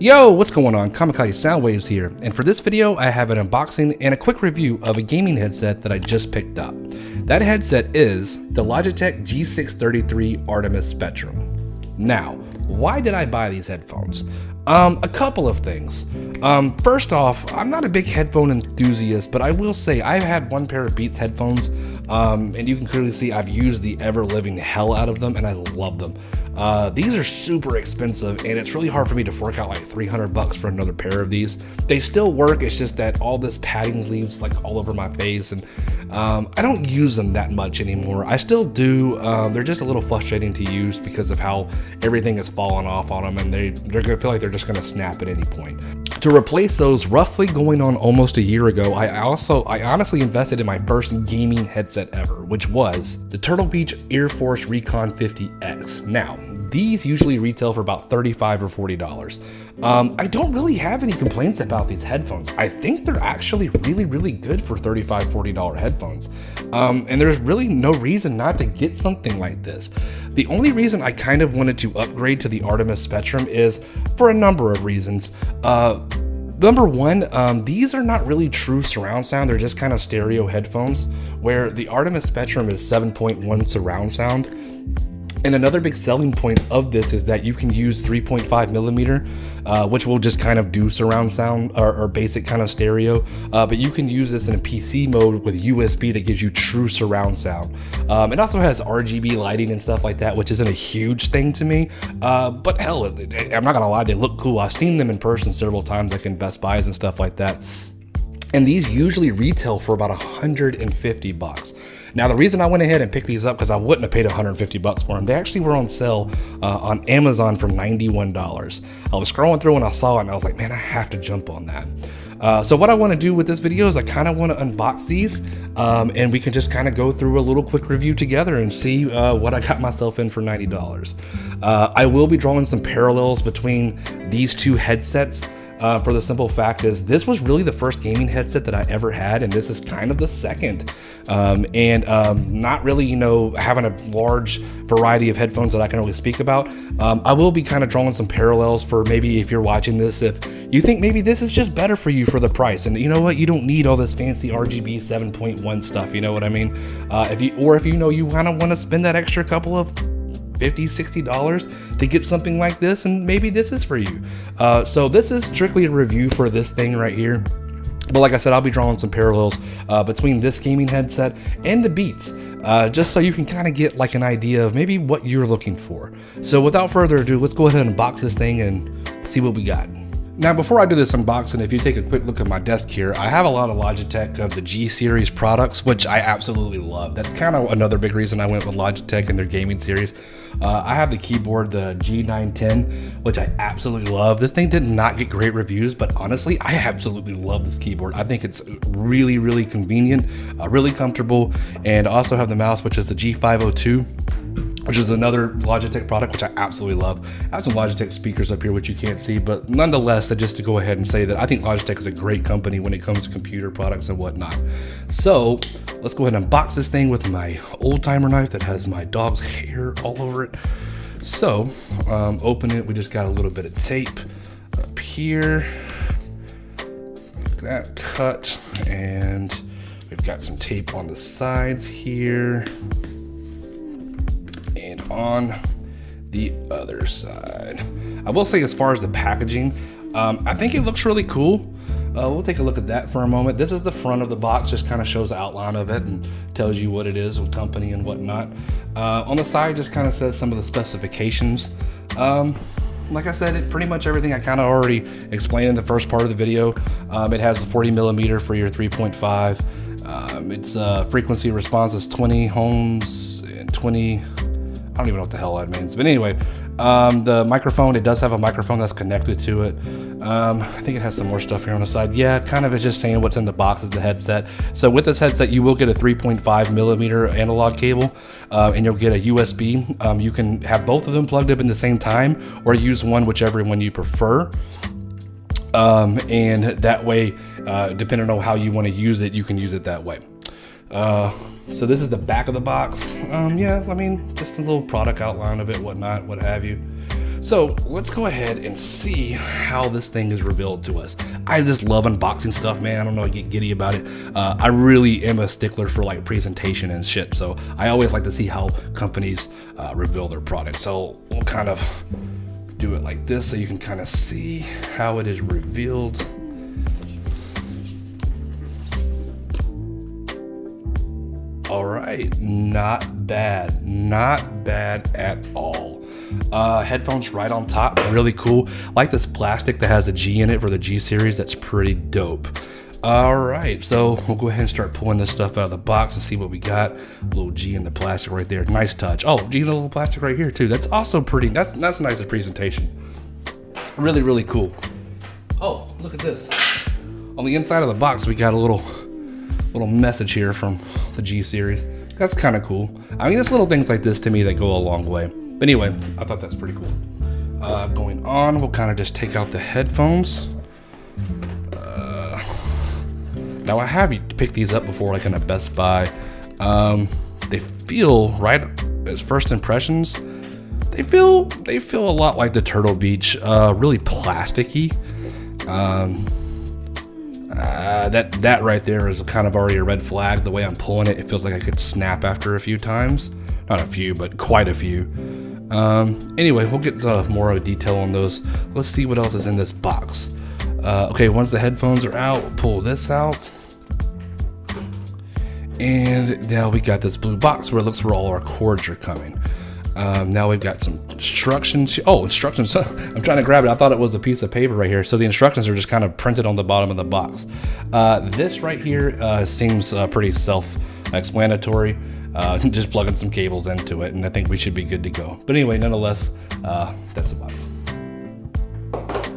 Yo, what's going on? Kamikaze Soundwaves here, and for this video I have an unboxing and a quick review of a gaming headset that I just picked up. That headset is the Logitech G633 Artemis Spectrum. Now, why did I buy these headphones? A couple of things. First off, I'm not a big headphone enthusiast, but I will say I've had one pair of Beats headphones, and you can clearly see I've used the ever-living hell out of them, and I love them. These are super expensive, and it's really hard for me to fork out like $300 for another pair of these. They still work, it's just that all this padding leaves like all over my face, and I don't use them that much anymore. I still do. They're just a little frustrating to use because of how everything has fallen off on them, and they're gonna feel like they're just gonna snap at any point. To replace those, roughly going on almost a year ago, I honestly invested in my first gaming headset ever, which was the Turtle Beach Air Force Recon 50X. Now, these usually retail for about $35 or $40. I don't really have any complaints about these headphones. I think they're actually really good for $35, $40 headphones. And there's really no reason not to get something like this. The only reason I kind of wanted to upgrade to the Artemis Spectrum is for a number of reasons. Number one, these are not really true surround sound. They're just kind of stereo headphones, where the Artemis Spectrum is 7.1 surround sound. And another big selling point of this is that you can use 3.5 millimeter, which will just kind of do surround sound or basic kind of stereo. But you can use this in a PC mode with USB that gives you true surround sound. It also has RGB lighting and stuff like that, which isn't a huge thing to me. But hell, I'm not gonna lie, they look cool. I've seen them in person several times, like in Best Buys and stuff like that. And these usually retail for about $150. Now, the reason I went ahead and picked these up, because I wouldn't have paid $150 for them, they actually were on sale on Amazon for $91. I was scrolling through and I saw it and I was like, man, I have to jump on that. So what I want to do with this video is I kind of want to unbox these and we can just kind of go through a little quick review together and see what I got myself in for $90. I will be drawing some parallels between these two headsets. For the simple fact is this was really the first gaming headset that I ever had, and this is kind of the second. Not really, having a large variety of headphones that I can really speak about. I will be kind of drawing some parallels for maybe if you're watching this, if you think maybe this is just better for you for the price, and you know what, you don't need all this fancy RGB 7.1 stuff, you know what I mean? If you kind of want to spend that extra couple of $50, $60 to get something like this, and maybe this is for you. So this is strictly a review for this thing right here. But like I said, I'll be drawing some parallels between this gaming headset and the Beats, just so you can kind of get like an idea of maybe what you're looking for. So without further ado, let's go ahead and unbox this thing and see what we got. Now, before I do this unboxing, if you take a quick look at my desk here, I have a lot of Logitech of the G series products, which I absolutely love. That's kind of another big reason I went with Logitech and their gaming series. I have the keyboard, the G910, which I absolutely love. This thing did not get great reviews, but honestly, I absolutely love this keyboard. I think it's really convenient, really comfortable, and I also have the mouse, which is the G502. Which is another Logitech product, which I absolutely love. I have some Logitech speakers up here, which you can't see, but nonetheless, just to go ahead and say that I think Logitech is a great company when it comes to computer products and whatnot. So let's go ahead and unbox this thing with my old timer knife that has my dog's hair all over it. So open it, we just got a little bit of tape up here. That cut, and we've got some tape on the sides here. And on the other side. I will say, as far as the packaging, I think it looks really cool. We'll take a look at that for a moment. This is the front of the box, just kind of shows the outline of it and tells you what it is, what company and whatnot. On the side, just kind of says some of the specifications. Like I said, pretty much everything I kind of already explained in the first part of the video. It has the 40 millimeter for your 3.5. Its frequency response is 20 ohms and 20. I don't even know what the hell that means, but anyway, the microphone, it does have a microphone that's connected to it. I think it has some more stuff here on the side. Yeah, it kind of is just saying what's in the box is the headset. So with this headset, you will get a 3.5 millimeter analog cable, and you'll get a USB. You can have both of them plugged up in the same time, or use one, whichever one you prefer. And that way, depending on how you want to use it, you can use it that way. So this is the back of the box. Yeah, I mean, just a little product outline of it, whatnot, what have you. So let's go ahead and see how this thing is revealed to us. I just love unboxing stuff, man. I don't know, I get giddy about it. I really am a stickler for like presentation and shit. So I always like to see how companies reveal their product. So we'll kind of do it like this so you can kind of see how it is revealed. All right, not bad at all. Headphones right on top, really cool. I like this plastic that has a G in it for the G series. That's pretty dope. All right, so we'll go ahead and start pulling this stuff out of the box and see what we got. A little G in the plastic right there, nice touch. Oh, G in the little plastic right here too. That's also pretty, that's nice as presentation. Really cool. Oh, look at this. On the inside of the box, we got a little message here from the G series. That's kind of cool. I mean, it's little things like this to me that go a long way. But anyway, I thought that's pretty cool. Going on, we'll kind of just take out the headphones. Now I have picked these up before, like in a Best Buy. They feel, right as first impressions, they feel a lot like the Turtle Beach, really plasticky. That right there is kind of already a red flag. The way I'm pulling it, it feels like I could snap after a few times. Not a few, but quite a few. Anyway, we'll get more of a detail on those. Let's see what else is in this box. Okay, once the headphones are out, we'll pull this out. And now we got this blue box where it looks where all our cords are coming. Now we've got some instructions. Oh, instructions. I'm trying to grab it. I thought it was a piece of paper right here. So the instructions are just kind of printed on the bottom of the box. This right here seems pretty self-explanatory. Just plugging some cables into it, and I think we should be good to go. But anyway, nonetheless, that's the box.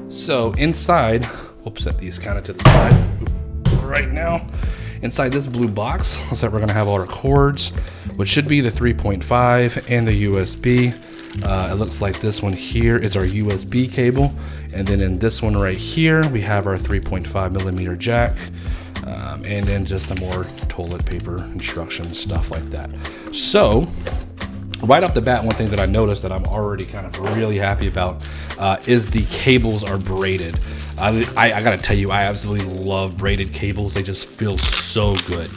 So inside, we'll set these kind of to the side right now. Inside this blue box, looks like we're gonna have all our cords, which should be the 3.5 and the USB. It looks like this one here is our USB cable. And then in this one right here, we have our 3.5 millimeter jack. And then just some more toilet paper instructions, stuff like that. So right off the bat, one thing that I noticed that I'm already kind of really happy about is the cables are braided. I gotta tell you, I absolutely love braided cables. They just feel so good.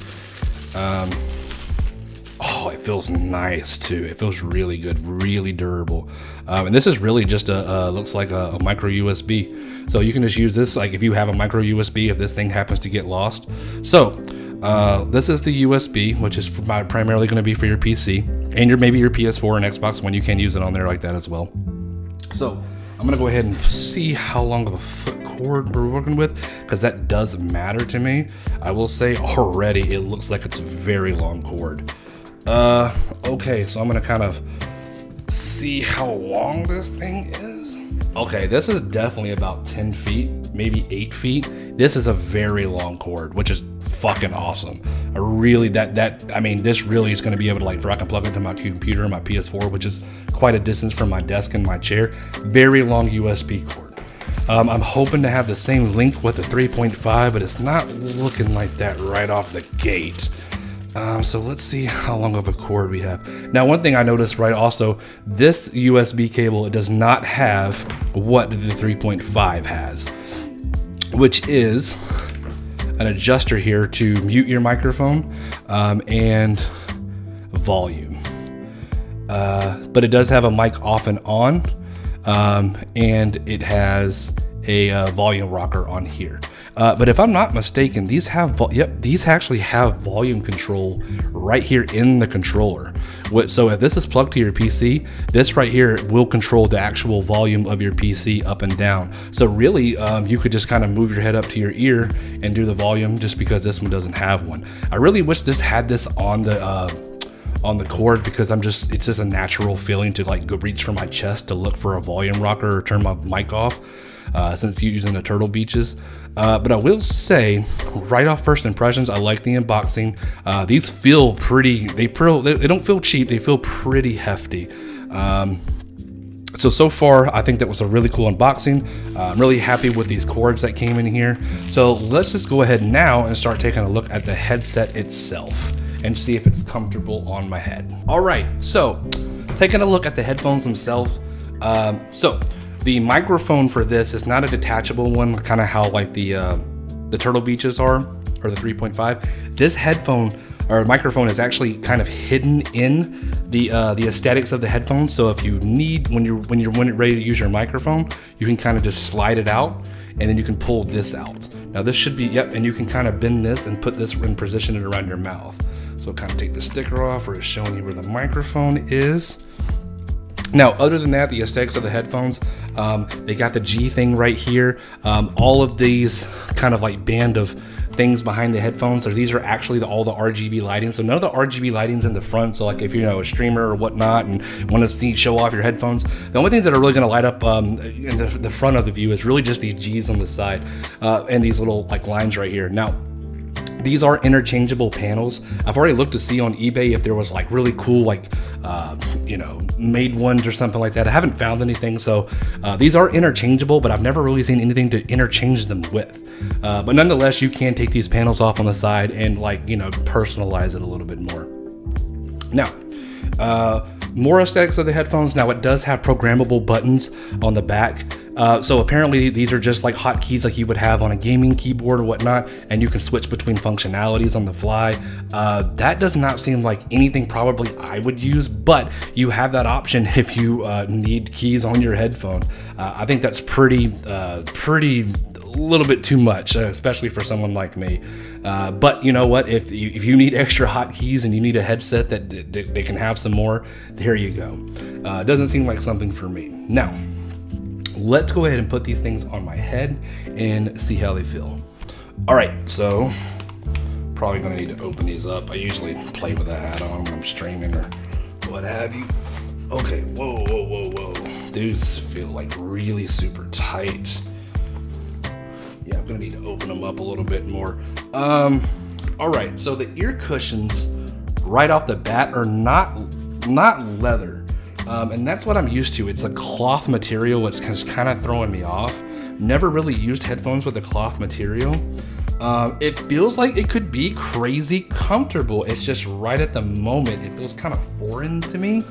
Oh, it feels nice too. It feels really good, really durable. And this is really just looks like a micro USB. So you can just use this, like if you have a micro USB, if this thing happens to get lost. So this is the USB, which is primarily gonna be for your PC and maybe your PS4 and Xbox One. You can use it on there like that as well. So I'm gonna go ahead and see how long of a foot cord we're working with, because that does matter to me. I will say already it looks like it's a very long cord. Okay, so I'm gonna kind of see how long this thing is. Okay, this is definitely about 10 feet, maybe 8 feet. This is a very long cord, which is fucking awesome. I really, I mean, this really is gonna be able to, like, I can plug into my computer and my PS4, which is quite a distance from my desk and my chair. Very long USB cord. I'm hoping to have the same length with the 3.5, but it's not looking like that right off the gate. So let's see how long of a cord we have. Now, one thing I noticed, right, also, this USB cable, it does not have what the 3.5 has, which is an adjuster here to mute your microphone and volume. But it does have a mic off and on, and it has a volume rocker on here. But if I'm not mistaken, these have these actually have volume control right here in the controller. So if this is plugged to your PC, this right here will control the actual volume of your PC up and down. So really, you could just kind of move your head up to your ear and do the volume, just because this one doesn't have one. I really wish this had this on the cord, because it's just a natural feeling to like go reach for my chest to look for a volume rocker or turn my mic off, since you're using the Turtle Beaches. But I will say, right off first impressions, I like the unboxing. These feel pretty, they don't feel cheap, they feel pretty hefty. So far, I think that was a really cool unboxing. I'm really happy with these cords that came in here. So let's just go ahead now and start taking a look at the headset itself and see if it's comfortable on my head. All right, so taking a look at the headphones themselves, So the microphone for this is not a detachable one, kind of how like the Turtle Beaches are, or the 3.5. This headphone or microphone is actually kind of hidden in the aesthetics of the headphones. So if you need, when you're ready to use your microphone, you can kind of just slide it out, and then you can pull this out. Now this should be, yep, and you can kind of bend this and put this and position it around your mouth. So kind of take the sticker off where it's showing you where the microphone is. Now, other than that, the aesthetics of the headphones, they got the G thing right here. All of these kind of like band of things behind the headphones, so these are actually all the RGB lighting. So none of the RGB lighting's in the front. So like if you're a streamer or whatnot and want to show off your headphones, the only things that are really going to light up in the front of the view is really just these G's on the side and these little like lines right here. Now, these are interchangeable panels. I've already looked to see on eBay if there was like really cool, like, made ones or something like that. I haven't found anything. So these are interchangeable, but I've never really seen anything to interchange them with. But nonetheless, you can take these panels off on the side and personalize it a little bit more. Now, more aesthetics of the headphones. Now it does have programmable buttons on the back. So apparently these are just like hotkeys like you would have on a gaming keyboard or whatnot, and you can switch between functionalities on the fly. That does not seem like anything probably I would use, but you have that option if you need keys on your headphone. I think that's pretty a little bit too much, especially for someone like me. But you know what? If you need extra hotkeys and you need a headset that they can have some more, here you go. It doesn't seem like something for me. Now, let's go ahead and put these things on my head and see how they feel. All right, so probably gonna need to open these up. I usually play with a hat on when I'm streaming or what have you. Okay, whoa. These feel like really super tight. Yeah, I'm gonna need to open them up a little bit more. All right, so the ear cushions right off the bat are not leather. And that's what I'm used to. It's a cloth material, which is kind of throwing me off. Never really used headphones with a cloth material. It feels like it could be crazy comfortable. It's just right at the moment, it feels kind of foreign to me.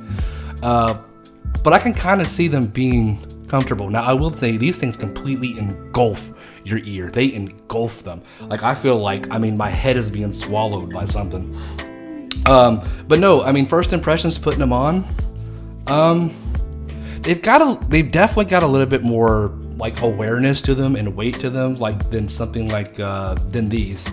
But I can kind of see them being comfortable. Now, I will say these things completely engulf your ear. They engulf them. Like, I feel like, my head is being swallowed by something. But no, first impressions putting them on, they've definitely got a little bit more like awareness to them and weight to them, than something than these.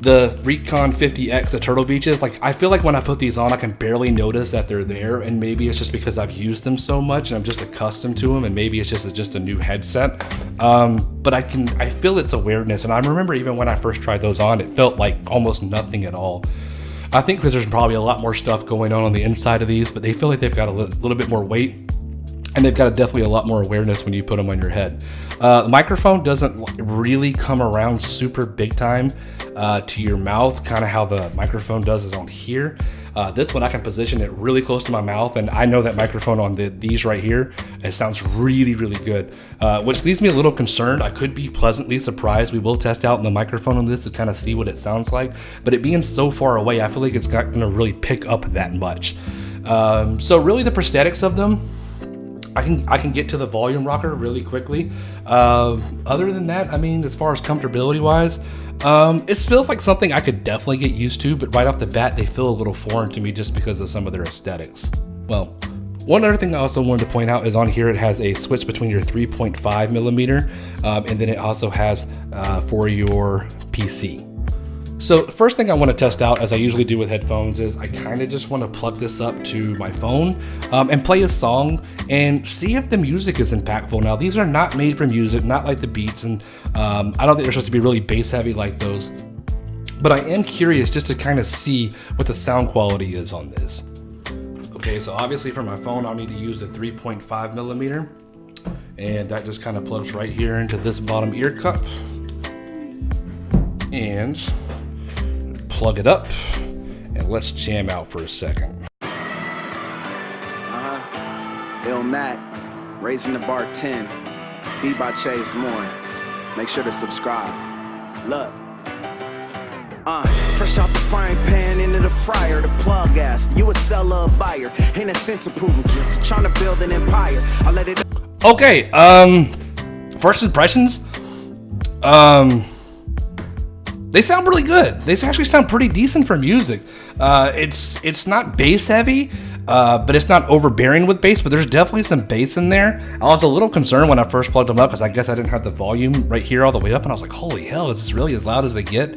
The Recon 50X at Turtle Beaches, I feel like when I put these on, I can barely notice that they're there, and maybe it's just because I've used them so much and I'm just accustomed to them, and maybe it's just a new headset. But I feel its awareness, and I remember even when I first tried those on, it felt like almost nothing at all. I think because there's probably a lot more stuff going on the inside of these, but they feel like they've got a little bit more weight, and they've got definitely a lot more awareness when you put them on your head. The microphone doesn't really come around super big time to your mouth, kind of how the microphone does is on here. This one I can position it really close to my mouth, and I know that microphone on these right here, it sounds really, really good, which leaves me a little concerned. I could be pleasantly surprised. We will test out the microphone on this to kind of see what it sounds like, but it being so far away, I feel like it's not gonna really pick up that much. So really the prosthetics of them, I can get to the volume rocker really quickly. Other than that, as far as comfortability wise, it feels like something I could definitely get used to, but right off the bat, they feel a little foreign to me just because of some of their aesthetics. Well, one other thing I also wanted to point out is on here, it has a switch between your 3.5 millimeter, and then it also has for your PC. So the first thing I want to test out, as I usually do with headphones, is I kind of just want to plug this up to my phone and play a song and see if the music is impactful. Now, these are not made for music, not like the Beats, and I don't think they're supposed to be really bass heavy like those. But I am curious just to kind of see what the sound quality is on this. Okay, so obviously for my phone, I'll need to use a 3.5 millimeter, and that just kind of plugs right here into this bottom ear cup. And plug it up, and let's jam out for a second. Lil Mac, raising the bar 10, beat by Chase Moore. Make sure to subscribe. Look. Fresh out the frying pan into the fryer, the plug ass. You a seller or buyer, ain't a sense of proving kids. Trying to build an empire. I let it. Okay, first impressions. They sound really good. They actually sound pretty decent for music. It's not bass heavy, but it's not overbearing with bass, but there's definitely some bass in there. I was a little concerned when I first plugged them up because I guess I didn't have the volume right here all the way up, and I was like, holy hell, is this really as loud as they get?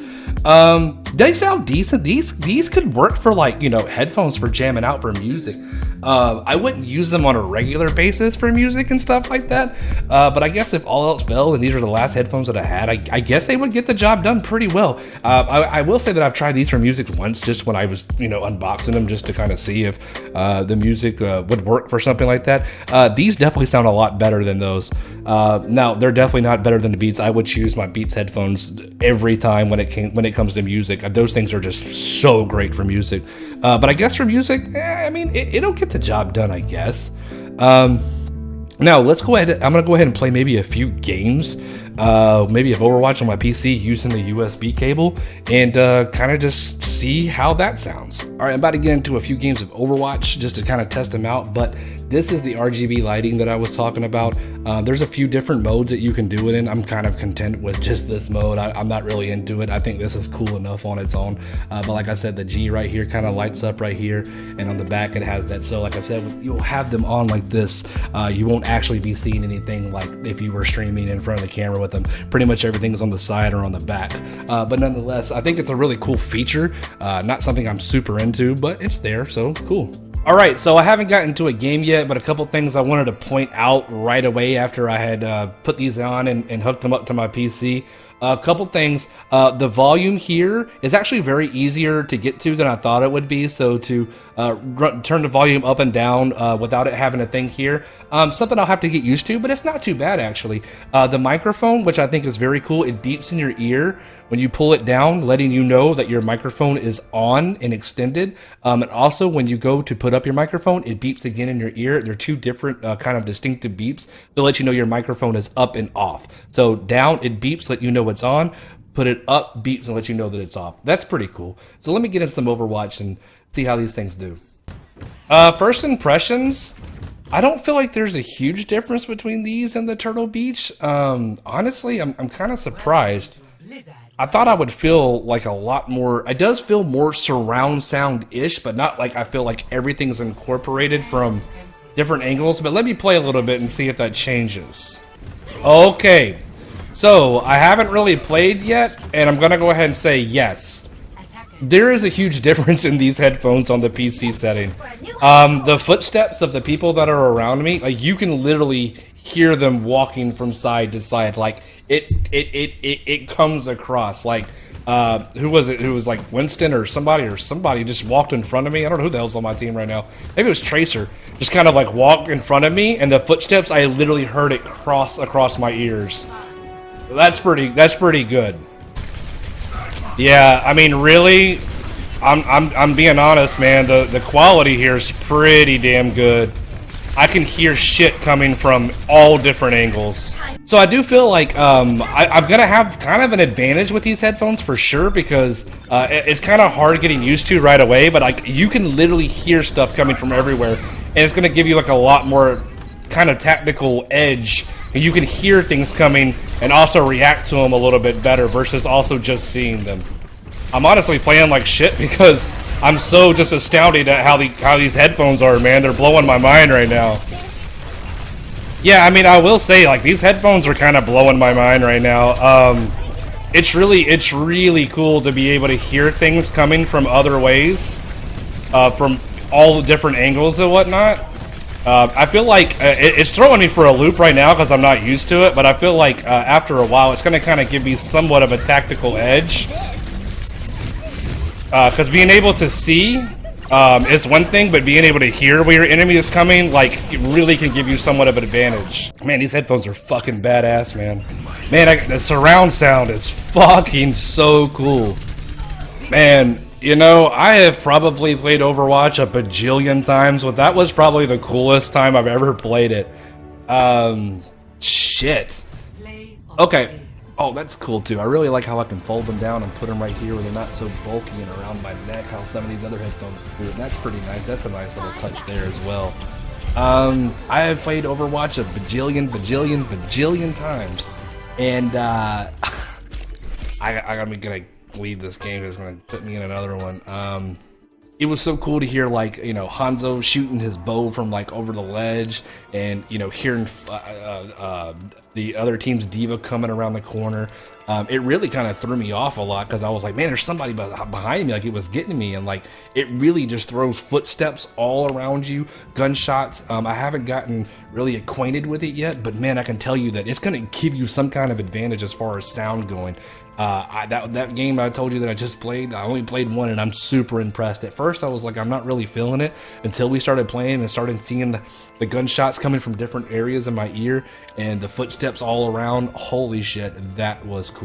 They sound decent. These could work for, like, you know, headphones for jamming out for music. I wouldn't use them on a regular basis for music and stuff like that, but I guess if all else failed and these are the last headphones that I had, I guess they would get the job done pretty well. I will say that I've tried these for music once, just when I was, you know, unboxing them just to kind of see if the music would work for something like that. These definitely sound a lot better than those. Now, they're definitely not better than the Beats. I would choose my Beats headphones every time when it comes to music. Those things are just so great for music. But I guess for music, I mean, it'll get the job done, I guess. Now let's go ahead. I'm gonna go ahead and play maybe a few games, maybe of Overwatch on my PC using the USB cable, and kind of just see how that sounds. All right, I'm about to get into a few games of Overwatch just to kind of test them out, but this is the RGB lighting that I was talking about. There's a few different modes that you can do it in. I'm kind of content with just this mode. I'm not really into it. I think this is cool enough on its own. But like I said, the G right here kind of lights up right here, and on the back it has that. So like I said, you'll have them on like this. You won't actually be seeing anything like if you were streaming in front of the camera with them. Pretty much everything is on the side or on the back. But nonetheless, I think it's a really cool feature. Not something I'm super into, but it's there, so cool. All right, so I haven't gotten to a game yet, but a couple things I wanted to point out right away after I had put these on and hooked them up to my PC. A couple things. The volume here is actually very easier to get to than I thought it would be. So to turn the volume up and down without it having a thing here, something I'll have to get used to, but it's not too bad actually. The microphone, which I think is very cool, it beeps in your ear when you pull it down, letting you know that your microphone is on and extended. And also when you go to put up your microphone, it beeps again in your ear. They're two different kind of distinctive beeps to let you know your microphone is up and off. So down, it beeps, let you know it's on. Put it up, beeps, and let you know that it's off. That's pretty cool. So let me get into some Overwatch and see how these things do. First impressions, I don't feel like there's a huge difference between these and the Turtle Beach. Honestly, I'm kind of surprised. I thought I would feel like a lot more. It does feel more surround sound-ish, but not like I feel like everything's incorporated from different angles. But let me play a little bit and see if that changes. Okay, so I haven't really played yet, and I'm gonna go ahead and say yes. There is a huge difference in these headphones on the PC setting. The footsteps of the people that are around me, like you can literally hear them walking from side to side. Like it comes across. Like who was it? Who was like Winston or somebody just walked in front of me. I don't know who the hell's on my team right now. Maybe it was Tracer. Just kind of like walked in front of me, and the footsteps, I literally heard it cross across my ears. That's pretty good. Yeah, I mean, really, I'm being honest, man. The quality here is pretty damn good. I can hear shit coming from all different angles. So I do feel like I'm gonna have kind of an advantage with these headphones for sure, because it's kind of hard getting used to right away. But like you can literally hear stuff coming from everywhere, and it's gonna give you like a lot more kind of tactical edge. And you can hear things coming and also react to them a little bit better versus also just seeing them. I'm honestly playing like shit because I'm so just astounded at how these headphones are, man. They're blowing my mind right now. Yeah, I mean, I will say, like, these headphones are kind of blowing my mind right now. It's really cool to be able to hear things coming from other ways, from all the different angles and whatnot. I feel like it's throwing me for a loop right now because I'm not used to it, but I feel like after a while it's going to kind of give me somewhat of a tactical edge. Because being able to see is one thing, but being able to hear where your enemy is coming, like, it really can give you somewhat of an advantage. Man, these headphones are fucking badass, man. Man, the surround sound is fucking so cool. Man. You know, I have probably played Overwatch a bajillion times, but that was probably the coolest time I've ever played it. Shit. Okay, Oh, that's cool too. I really like how I can fold them down and put them right here where they're not so bulky and around my neck, how some of these other headphones do. And that's pretty nice. That's a nice little touch there as well. I have played Overwatch a bajillion times. And I'm gonna leave this game. It's gonna put me in another one. It was so cool to hear, like, you know, Hanzo shooting his bow from like over the ledge, and you know, hearing the other team's diva coming around the corner. It really kind of threw me off a lot because I was like, man, there's somebody behind me, like it was getting me, and like it really just throws footsteps all around you, gunshots. I haven't gotten really acquainted with it yet, but man, I can tell you that it's going to give you some kind of advantage as far as sound going. That game I told you that I just played, I only played one, and I'm super impressed. At first I was like, I'm not really feeling it, until we started playing and started seeing the gunshots coming from different areas in my ear and the footsteps all around. Holy shit, that was cool.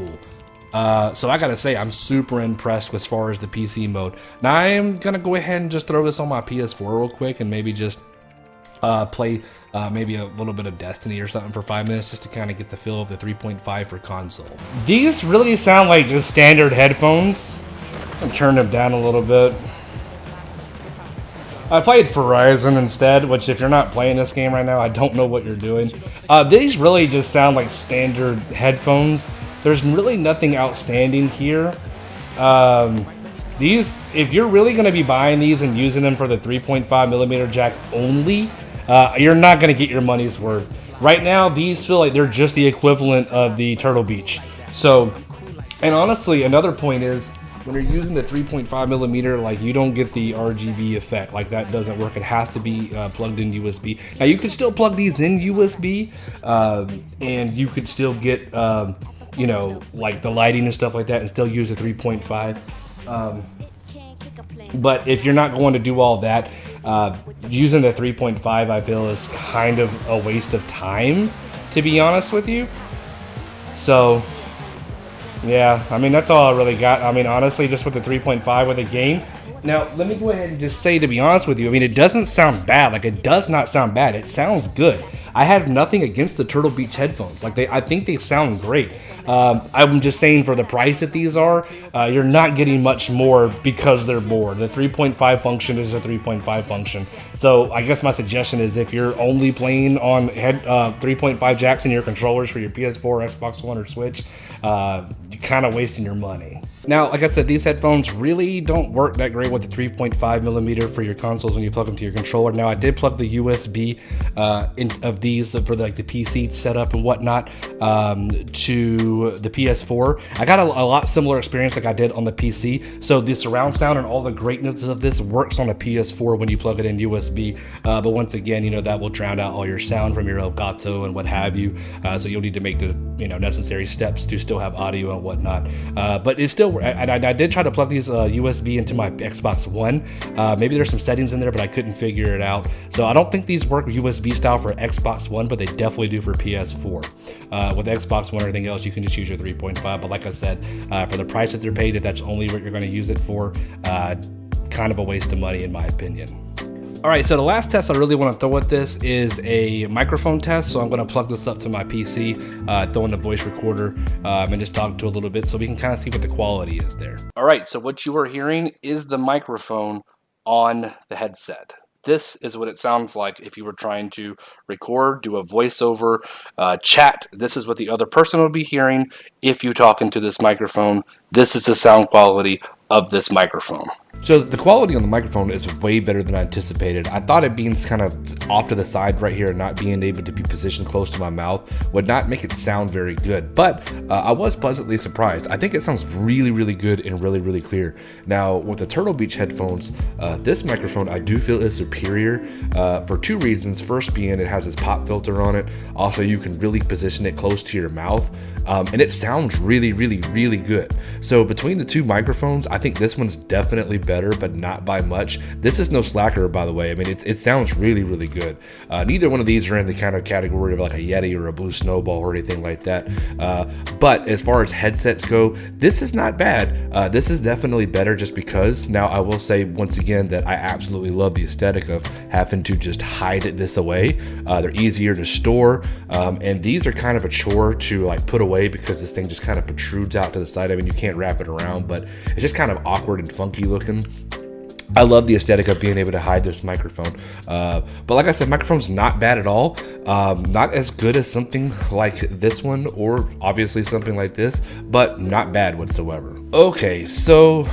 So I gotta say, I'm super impressed as far as the PC mode. Now I am gonna go ahead and just throw this on my PS4 real quick and maybe just play maybe a little bit of Destiny or something for 5 minutes, just to kind of get the feel of the 3.5 for console. These really sound like just standard headphones. I'll turn them down a little bit. I played Verizon instead, which if you're not playing this game right now, I don't know what you're doing. These really just sound like standard headphones. There's really nothing outstanding here. These, if you're really going to be buying these and using them for the 3.5mm jack only, you're not going to get your money's worth. Right now, these feel like they're just the equivalent of the Turtle Beach. So, and honestly, another point is, when you're using the 3.5mm, like, you don't get the RGB effect. Like, that doesn't work. It has to be plugged in USB. Now, you can still plug these in USB, and you could still get, you know, like the lighting and stuff like that, and still use the 3.5. But if you're not going to do all that, using the 3.5, I feel, is kind of a waste of time, to be honest with you. So, yeah, I mean, that's all I really got. I mean, honestly, just with the 3.5 with the game. Now, let me go ahead and just say, to be honest with you, I mean, it doesn't sound bad. Like, it does not sound bad. It sounds good. I have nothing against the Turtle Beach headphones. Like, I think they sound great. I'm just saying, for the price that these are, you're not getting much more because they're more. The 3.5 function is a 3.5 function. So I guess my suggestion is, if you're only playing on 3.5 jacks in your controllers for your PS4, Xbox One, or Switch, you're kind of wasting your money. Now, like I said, these headphones really don't work that great with the 3.5mm for your consoles when you plug them to your controller. Now, I did plug the USB of these for the PC setup and whatnot to the PS4. I got a lot similar experience like I did on the PC. So the surround sound and all the greatness of this works on a PS4 when you plug it in USB. But once again, you know, that will drown out all your sound from your Elgato and what have you. So you'll need to make the necessary steps to still have audio and whatnot. But it's still, I did try to plug these USB into my Xbox One. Maybe there's some settings in there, but I couldn't figure it out. So I don't think these work USB style for Xbox One, but they definitely do for PS4. With Xbox One or anything else, you can just use your 3.5. But like I said, for the price that they're paid, if that's only what you're going to use it for, kind of a waste of money in my opinion. All right, so the last test I really want to throw at this is a microphone test. So I'm going to plug this up to my PC, throw in the voice recorder, and just talk to it a little bit so we can kind of see what the quality is there. All right, so what you are hearing is the microphone on the headset. This is what it sounds like if you were trying to record, do a voiceover, chat. This is what the other person would be hearing if you talk into this microphone. This is the sound quality of this microphone. So the quality on the microphone is way better than I anticipated. I thought it being kind of off to the side right here and not being able to be positioned close to my mouth would not make it sound very good, but I was pleasantly surprised. I think it sounds really, really good and really, really clear. Now, with the Turtle Beach headphones, this microphone I do feel is superior for two reasons. First being it has this pop filter on it. Also, you can really position it close to your mouth, and it sounds really, really, really good. So between the two microphones, I think this one's definitely better better, but not by much. This is no slacker, by the way. I mean, it sounds really, really good. Neither one of these are in the kind of category of like a Yeti or a Blue Snowball or anything like that. But as far as headsets go, this is not bad. This is definitely better just because. Now, I will say once again that I absolutely love the aesthetic of having to just hide this away. They're easier to store, and these are kind of a chore to like put away because this thing just kind of protrudes out to the side. I mean, you can't wrap it around, but it's just kind of awkward and funky looking. I love the aesthetic of being able to hide this microphone. But like I said, microphone's not bad at all. Not as good as something like this one or obviously something like this, but not bad whatsoever. Okay, so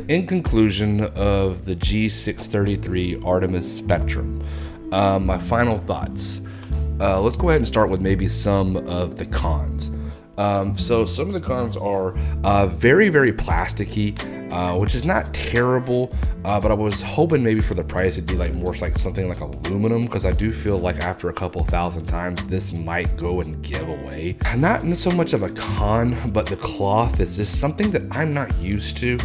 in conclusion of the G633 Artemis Spectrum, my final thoughts. Let's go ahead and start with maybe some of the cons. So some of the cons are very, very plasticky, which is not terrible, but I was hoping maybe for the price it'd be like more like something like aluminum, because I do feel like after a couple thousand times this might go and give away. Not so much of a con, but the cloth is just something that I'm not used to.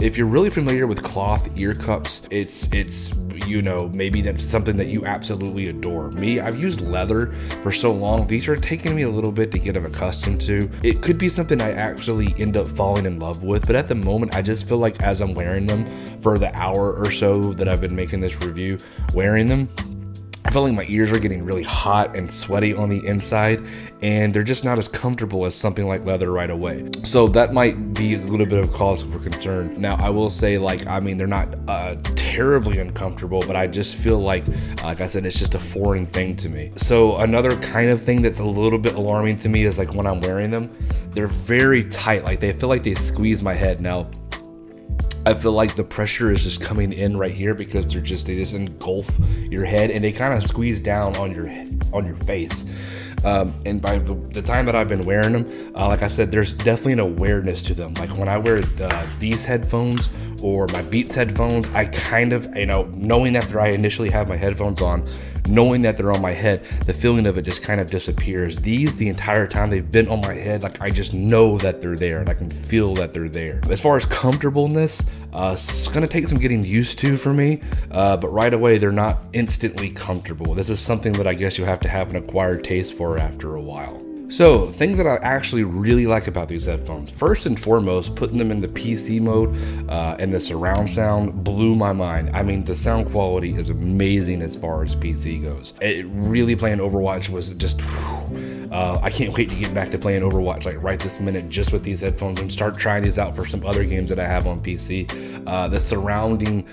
If you're really familiar with cloth ear cups, it's you know, maybe that's something that you absolutely adore. Me, I've used leather for so long, these are taking me a little bit to get accustomed to. It could be something I actually end up falling in love with, but at the moment I just feel like as I'm wearing them for the hour or so that I've been making this review, wearing them, I feel like my ears are getting really hot and sweaty on the inside, and they're just not as comfortable as something like leather right away. So that might be a little bit of cause for concern. Now, I will say, like, I mean, they're not terribly uncomfortable, but I just feel like I said, it's just a foreign thing to me. So another kind of thing that's a little bit alarming to me is like when I'm wearing them, they're very tight. Like they feel like they squeeze my head. Now, I feel like the pressure is just coming in right here because they just engulf your head and they kind of squeeze down on your face. And by the time that I've been wearing them, like I said, there's definitely an awareness to them. Like when I wear these headphones or my Beats headphones, I kind of, you know, knowing after I initially have my headphones on, knowing that they're on my head, the feeling of it just kind of disappears. These, the entire time they've been on my head, like I just know that they're there and I can feel that they're there. As far as comfortableness, it's gonna take some getting used to for me, but right away they're not instantly comfortable. This is something that I guess you have to have an acquired taste for after a while. So, things that I actually really like about these headphones. First and foremost, putting them in the PC mode and the surround sound blew my mind. I mean, the sound quality is amazing as far as PC goes. It really, playing Overwatch was just, I can't wait to get back to playing Overwatch like right this minute just with these headphones and start trying these out for some other games that I have on PC. The surrounding,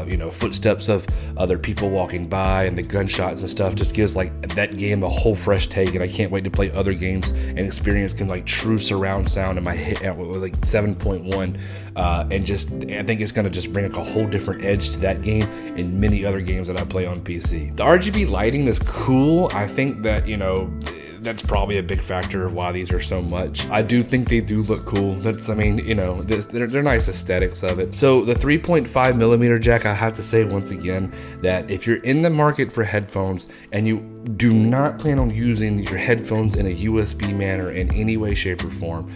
you know, footsteps of other people walking by and the gunshots and stuff just gives like that game a whole fresh take, and I can't wait to play other games and experience like true surround sound in my head with like 7.1, and just I think it's gonna just bring like a whole different edge to that game and many other games that I play on PC. The RGB lighting is cool. I think that, you know, that's probably a big factor of why these are so much. I do think they do look cool. That's, I mean, you know, they're nice aesthetics of it. So the 3.5 millimeter jack, I have to say once again that if you're in the market for headphones and you do not plan on using your headphones in a USB manner in any way, shape, or form,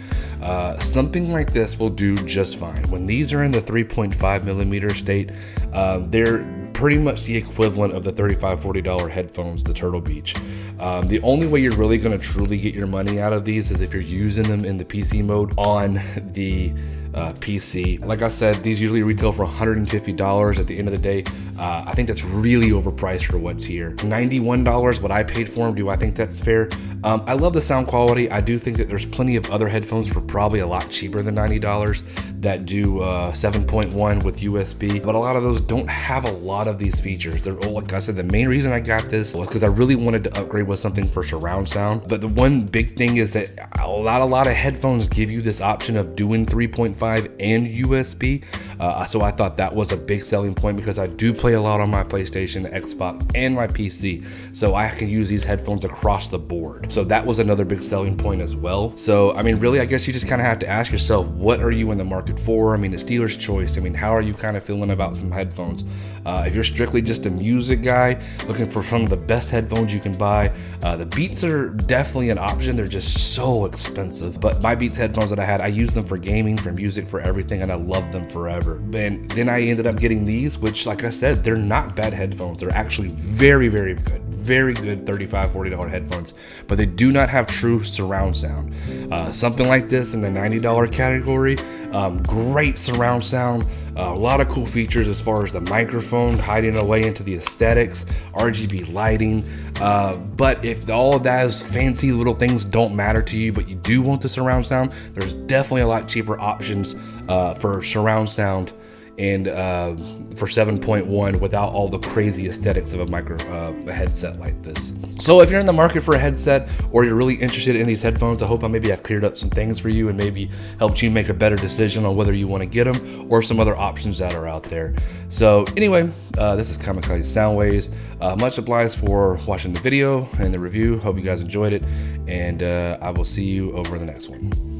something like this will do just fine. When these are in the 3.5 millimeter state, they're pretty much the equivalent of the $35-40 headphones, the Turtle Beach. The only way you're really going to truly get your money out of these is if you're using them in the PC mode on the PC. Like I said, these usually retail for $150 at the end of the day. I think that's really overpriced for what's here. $91, what I paid for them, do I think that's fair? I love the sound quality. I do think that there's plenty of other headphones for probably a lot cheaper than $90 that do 7.1 with USB, but a lot of those don't have a lot of these features. They're, like I said, the main reason I got this was because I really wanted to upgrade with something for surround sound. But the one big thing is that a lot of headphones give you this option of doing 3.5 and USB. So I thought that was a big selling point because I do play a lot on my PlayStation, Xbox, and my PC. So I can use these headphones across the board. So that was another big selling point as well. So, I mean, really, I guess you just kind of have to ask yourself, what are you in the market for? I mean, it's dealer's choice. I mean, how are you kind of feeling about some headphones? If you're strictly just a music guy looking for some of the best headphones you can buy, the Beats are definitely an option. They're just so expensive. But my Beats headphones that I had, I used them for gaming, for music music, for everything, and I love them forever. And then I ended up getting these, which, like I said, they're not bad headphones. They're actually very, very good. Very good $35, $40 headphones, but they do not have true surround sound. Something like this in the $90 category, great surround sound, a lot of cool features as far as the microphone hiding away into the aesthetics, RGB lighting. But if all of those fancy little things don't matter to you, but you do want the surround sound, there's definitely a lot cheaper options for surround sound and for 7.1 without all the crazy aesthetics of a headset like this. So if you're in the market for a headset, or you're really interested in these headphones, I hope maybe I cleared up some things for you and maybe helped you make a better decision on whether you want to get them or some other options that are out there. So anyway, this is Kamikaze Soundwaves. Much obliged for watching the video and the review. Hope you guys enjoyed it, and I will see you over the next one.